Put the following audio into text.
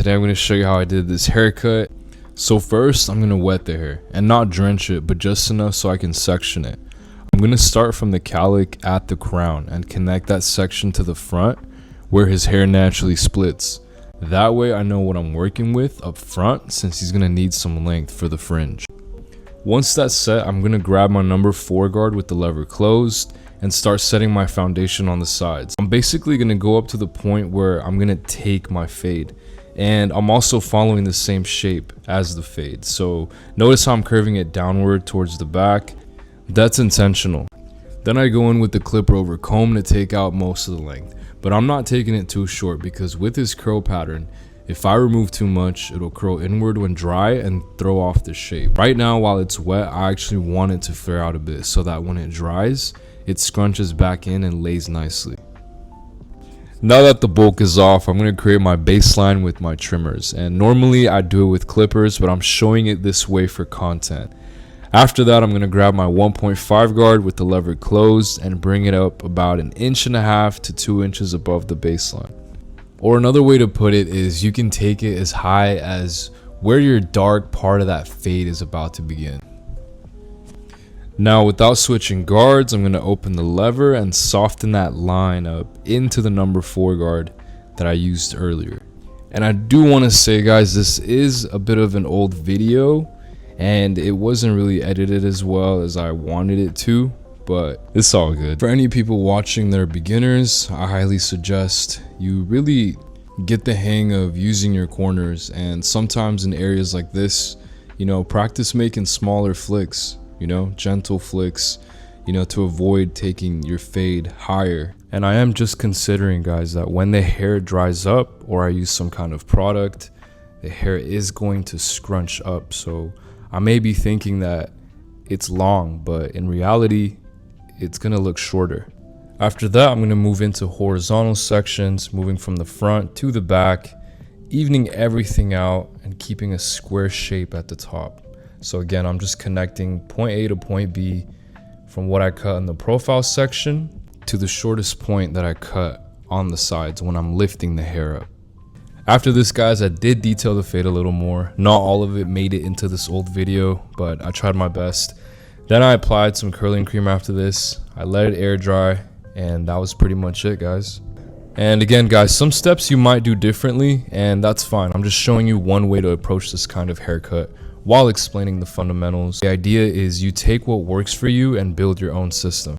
today I'm going to show you how I did this haircut. So first, I'm going to wet the hair and not drench it, but just enough so I can section it. I'm going to start from the cowlick at the crown and connect that section to the front where his hair naturally splits. That way I know what I'm working with up front, since he's going to need some length for the fringe. Once that's set, I'm going to grab my number 4 guard with the lever closed and start setting my foundation on the sides. I'm basically going to go up to the point where I'm going to take my fade, and I'm also following the same shape as the fade. So notice how I'm curving it downward towards the back. That's intentional. Then I go in with the clipper over comb to take out most of the length, but I'm not taking it too short because with this curl pattern, if I remove too much, it'll curl inward when dry and throw off the shape. Right now, while it's wet, I actually want it to flare out a bit so that when it dries, it scrunches back in and lays nicely. Now that the bulk is off, I'm going to create my baseline with my trimmers. And normally I do it with clippers, but I'm showing it this way for content. After that, I'm going to grab my 1.5 guard with the lever closed and bring it up about 1.5 inches to 2 inches above the baseline. Or another way to put it is you can take it as high as where your dark part of that fade is about to begin. Now, without switching guards, I'm going to open the lever and soften that line up into the number 4 guard that I used earlier. And I do want to say, guys, this is a bit of an old video and it wasn't really edited as well as I wanted it to, but it's all good. For any people watching that are beginners, I highly suggest you really get the hang of using your corners, and sometimes in areas like this, practice making smaller flicks, gentle flicks, to avoid taking your fade higher. And I am just considering, guys, that when the hair dries up or I use some kind of product, the hair is going to scrunch up. So I may be thinking that it's long, but in reality, it's gonna look shorter. After that, I'm gonna move into horizontal sections, moving from the front to the back, evening everything out and keeping a square shape at the top. So again, I'm just connecting point A to point B from what I cut in the profile section to the shortest point that I cut on the sides when I'm lifting the hair up. After this, guys, I did detail the fade a little more. Not all of it made it into this old video, but I tried my best. Then I applied some curling cream after this. I let it air dry, and that was pretty much it, guys. And again, guys, some steps you might do differently, and that's fine. I'm just showing you one way to approach this kind of haircut while explaining the fundamentals. The idea is you take what works for you and build your own system.